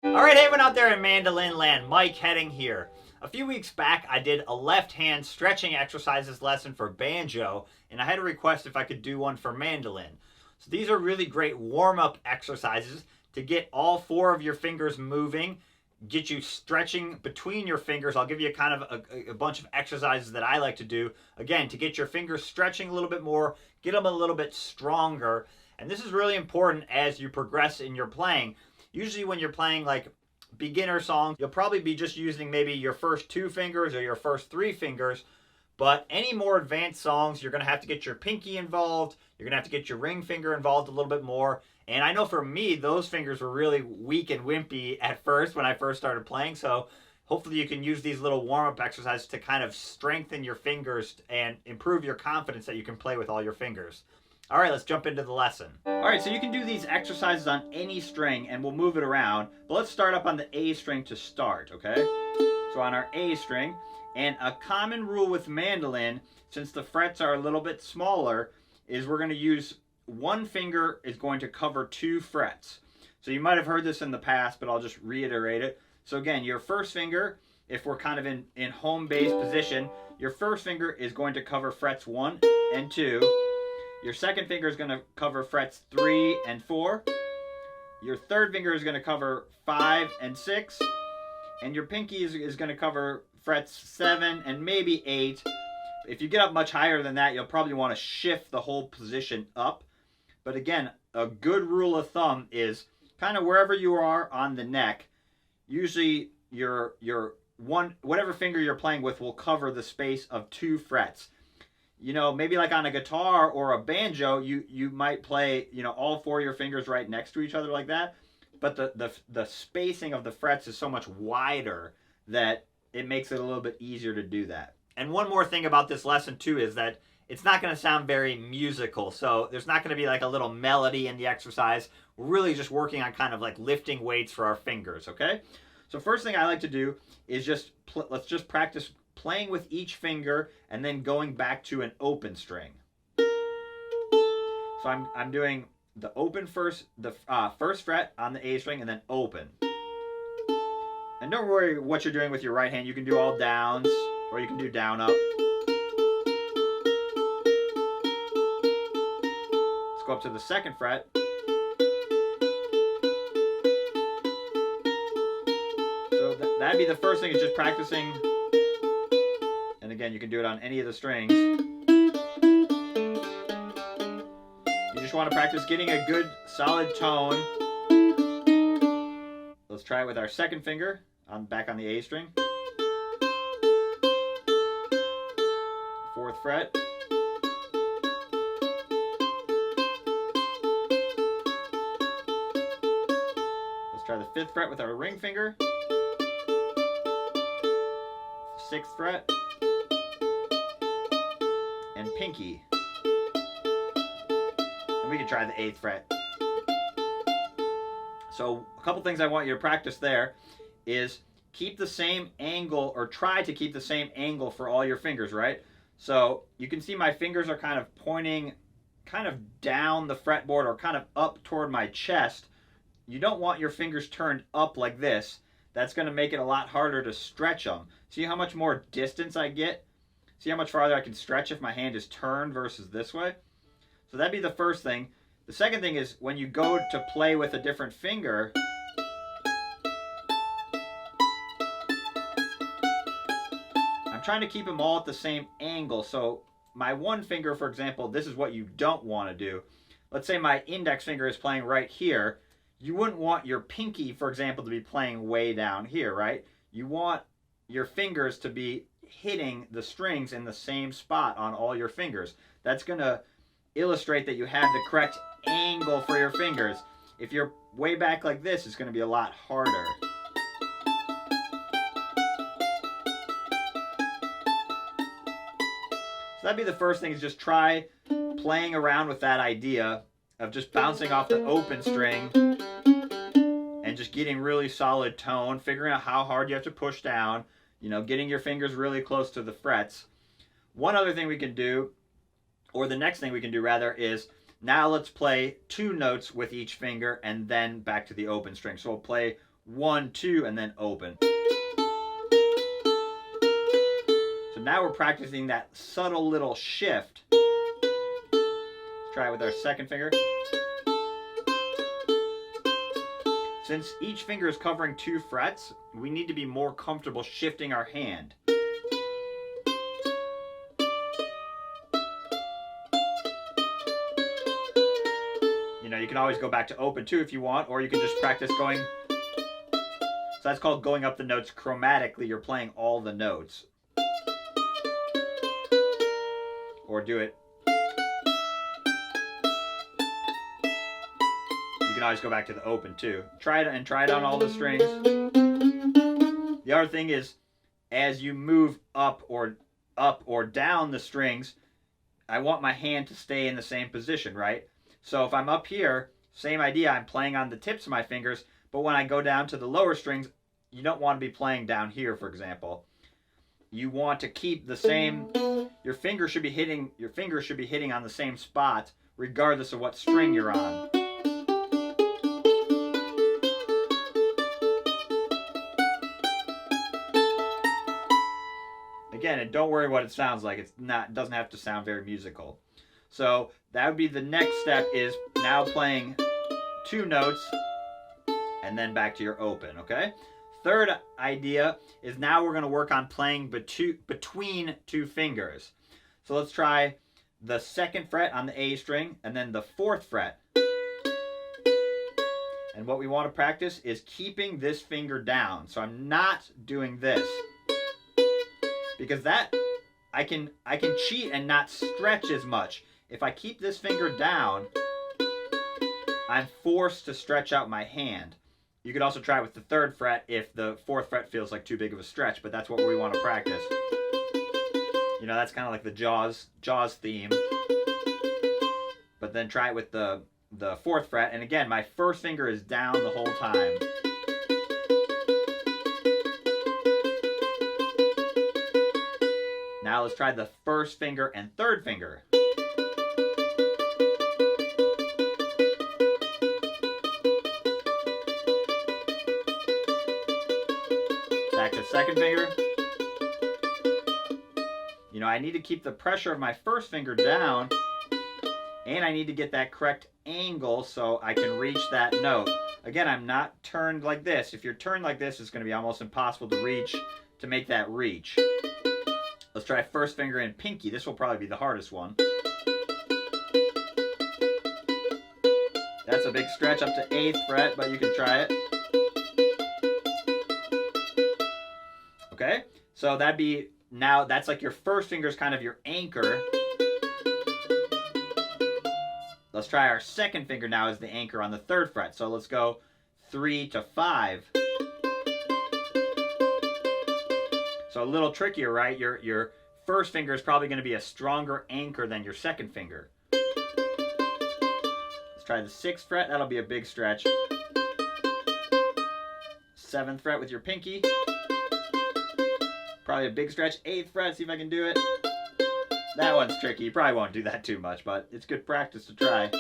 Alright, hey everyone out there in Mandolin land, Mike Hedding here. A few weeks back, I did a left-hand stretching exercises lesson for banjo, and I had a request if I could do one for mandolin. So these are really great warm-up exercises to get all four of your fingers moving, get you stretching between your fingers. I'll give you kind of a bunch of exercises that I like to do, again, to get your fingers stretching a little bit more, get them a little bit stronger. And this is really important as you progress in your playing. Usually when you're playing like beginner songs, you'll probably be just using maybe your first two fingers or your first three fingers. But any more advanced songs, you're going to have to get your pinky involved. You're going to have to get your ring finger involved a little bit more. And I know for me, those fingers were really weak and wimpy at first when I first started playing. So hopefully you can use these little warm-up exercises to kind of strengthen your fingers and improve your confidence that you can play with all your fingers. All right, let's jump into the lesson. All right, so you can do these exercises on any string and we'll move it around. But let's start up on the A string to start, okay? So on our A string, and a common rule with mandolin, since the frets are a little bit smaller, is we're going to use one finger is going to cover two frets. So you might have heard this in the past, but I'll just reiterate it. So again, your first finger, if we're kind of in home base position, your first finger is going to cover frets 1 and 2. Your second finger is going to cover frets 3 and 4. Your third finger is going to cover 5 and 6. And your pinky is going to cover frets 7 and maybe 8. If you get up much higher than that, you'll probably want to shift the whole position up. But again, a good rule of thumb is kind of wherever you are on the neck, usually your whatever finger you're playing with will cover the space of two frets. You know, maybe like on a guitar or a banjo, you might play, you know, all four of your fingers right next to each other like that. But the spacing of the frets is so much wider that it makes it a little bit easier to do that. And one more thing about this lesson too is that it's not going to sound very musical. So there's not going to be like a little melody in the exercise. We're really just working on kind of like lifting weights for our fingers, okay? So first thing I like to do is let's just practice playing with each finger and then going back to an open string. So I'm doing the open first, the first fret on the A string, and then open. And don't worry what you're doing with your right hand. You can do all downs, or you can do down up. Let's go up to the second fret. So that'd be the first thing, is just practicing. And again, you can do it on any of the strings. You just want to practice getting a good solid tone. Let's try it with our second finger back on the A string. Fourth fret. Let's try the fifth fret with our ring finger. Sixth fret. And pinky. And we can try the 8th fret. So a couple things I want you to practice there is keep the same angle, or try to keep the same angle for all your fingers, right? So you can see my fingers are kind of pointing kind of down the fretboard or kind of up toward my chest. You don't want your fingers turned up like this. That's going to make it a lot harder to stretch them. See how much more distance I get? See how much farther I can stretch if my hand is turned versus this way? So that'd be the first thing. The second thing is when you go to play with a different finger, I'm trying to keep them all at the same angle. So my one finger, for example, this is what you don't want to do. Let's say my index finger is playing right here. You wouldn't want your pinky, for example, to be playing way down here, right? You want your fingers to be hitting the strings in the same spot on all your fingers. That's going to illustrate that you have the correct angle for your fingers. If you're way back like this, it's going to be a lot harder. So that'd be the first thing, is just try playing around with that idea of just bouncing off the open string and just getting really solid tone, figuring out how hard you have to push down, you know, getting your fingers really close to the frets. One other thing we can do, or the next thing we can do rather, is now let's play two notes with each finger and then back to the open string. So we'll play 1, 2, and then open. So now we're practicing that subtle little shift. Let's try it with our second finger. Since each finger is covering 2 frets, we need to be more comfortable shifting our hand. You can always go back to open too if you want, or you can just practice going. So that's called going up the notes chromatically. You're playing all the notes. Or do it. You can always go back to the open too. Try it on all the strings. The other thing is, as you move up or down the strings, I want my hand to stay in the same position, right? So if I'm up here, same idea, I'm playing on the tips of my fingers, but when I go down to the lower strings, you don't want to be playing down here, for example. You want to keep the same, your fingers should be hitting on the same spot, regardless of what string you're on. Again, and don't worry what it sounds like. It doesn't have to sound very musical. So that would be the next step, is now playing 2 notes and then back to your open, okay? Third idea is now we're going to work on playing between 2 fingers. So let's try the 2nd fret on the A string and then the 4th fret. And what we want to practice is keeping this finger down. So I'm not doing this, because that I can cheat and not stretch as much. If I keep this finger down, I'm forced to stretch out my hand. You could also try it with the 3rd fret if the 4th fret feels like too big of a stretch, but that's what we want to practice. That's kind of like the Jaws theme. But then try it with the 4th fret, and again, my first finger is down the whole time. Now let's try the 1st finger and 3rd finger. Back to 2nd finger. I need to keep the pressure of my 1st finger down, and I need to get that correct angle so I can reach that note. Again, I'm not turned like this. If you're turned like this, it's going to be almost impossible to make that reach. Let's try 1st finger and pinky. This will probably be the hardest one. That's a big stretch up to 8th fret, but you can try it. Okay, so that's like your 1st finger is kind of your anchor. Let's try our 2nd finger now as the anchor on the 3rd fret. So let's go 3 to 5. So a little trickier, right? Your 1st finger is probably going to be a stronger anchor than your 2nd finger. Let's try the 6th fret. That'll be a big stretch. 7th fret with your pinky. Probably a big stretch. 8th fret, see if I can do it. That one's tricky. You probably won't do that too much, but it's good practice to try.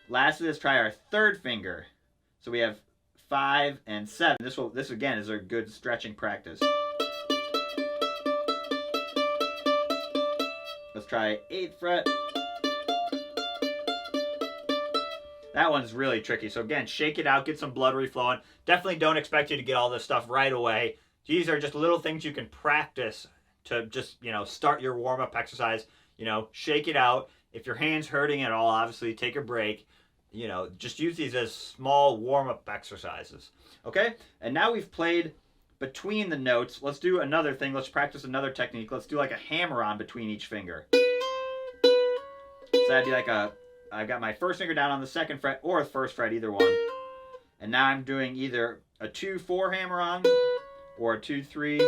Lastly, let's try our 3rd finger. So we have 5 and 7. This again is a good stretching practice. Let's try 8th fret. That one's really tricky. So again, shake it out, get some blood reflowing. Definitely don't expect you to get all this stuff right away. These are just little things you can practice to just, start your warm-up exercise. Shake it out. If your hand's hurting at all, obviously take a break. Just use these as small warm-up exercises. Okay? And now we've played between the notes. Let's do another thing. Let's practice another technique. Let's do like a hammer-on between each finger. So that'd be like I've got my 1st finger down on the 2nd fret or the 1st fret, either one. And now I'm doing either a 2-4 hammer-on or a 2-3.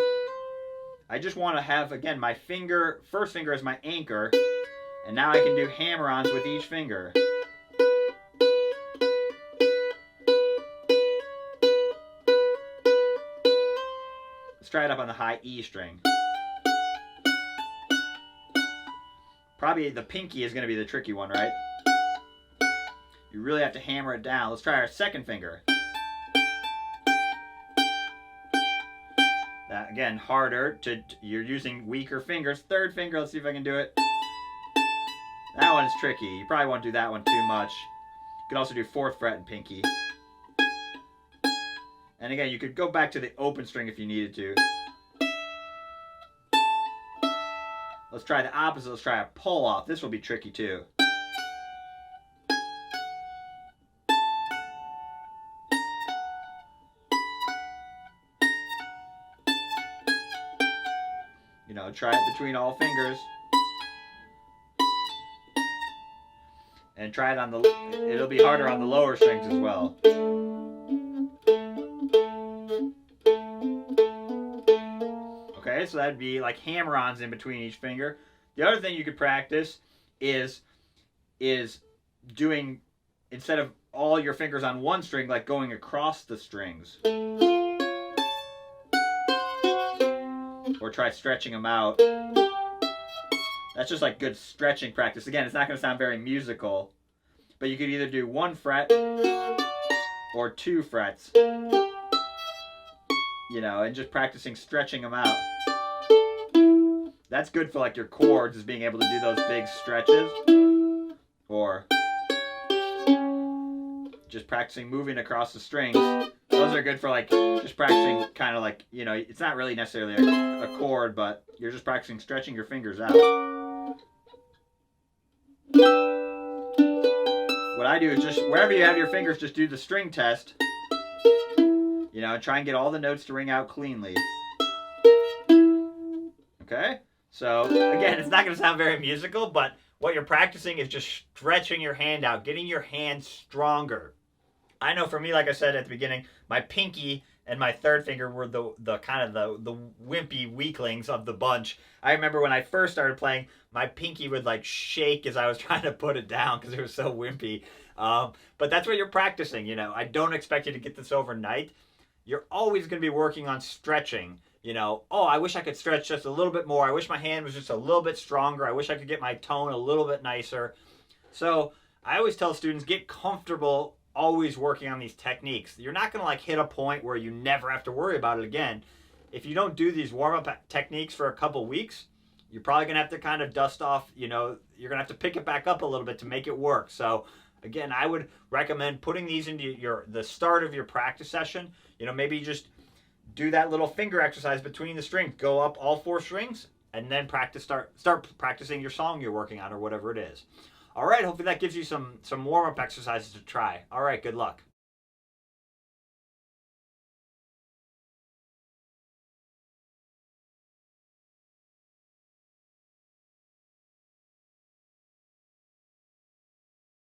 I just want to have, again, my 1st finger as my anchor, and now I can do hammer-ons with each finger. Let's try it up on the high E string. Probably the pinky is going to be the tricky one, right? You really have to hammer it down. Let's try our 2nd finger. again, harder. You're using weaker fingers. Third finger, let's see if I can do it. That one's tricky. You probably won't do that one too much. You could also do 4th fret and pinky. And again, you could go back to the open string if you needed to. Let's try the opposite. Let's try a pull off. This will be tricky too. You know, try it between all fingers. And try it on the, it'll be harder on the lower strings as well. Okay, so that'd be like hammer-ons in between each finger. The other thing you could practice is doing, instead of all your fingers on one string, like going across the strings. Or try stretching them out. That's just like good stretching practice. Again, it's not going to sound very musical, but you could either do 1 fret or 2 frets. You know, and just practicing stretching them out. That's good for like your chords, is being able to do those big stretches. Or just practicing moving across the strings. Those are good for like just practicing kind of like, you know, it's not really necessarily a chord, but you're just practicing stretching your fingers out. What I do is just, wherever you have your fingers, just do the string test. You know, and try and get all the notes to ring out cleanly. Okay? So, again, it's not going to sound very musical, but what you're practicing is just stretching your hand out, getting your hand stronger. I know for me, like I said at the beginning, my pinky and my 3rd finger were the kind of the wimpy weaklings of the bunch. I remember when I first started playing, my pinky would like shake as I was trying to put it down because it was so wimpy. But that's what you're practicing, you know. I don't expect you to get this overnight. You're always going to be working on stretching. You know, oh, I wish I could stretch just a little bit more. I wish my hand was just a little bit stronger. I wish I could get my tone a little bit nicer. So I always tell students, get comfortable always working on these techniques. You're not going to like hit a point where you never have to worry about it again. If you don't do these warm-up techniques for a couple weeks, you're probably going to have to kind of dust off, you know, you're going to have to pick it back up a little bit to make it work. So again, I would recommend putting these into the start of your practice session. You know, maybe just do that little finger exercise between the strings. Go up all 4 strings and then start practicing your song you're working on or whatever it is. All right, hopefully that gives you some warm-up exercises to try. All right, good luck.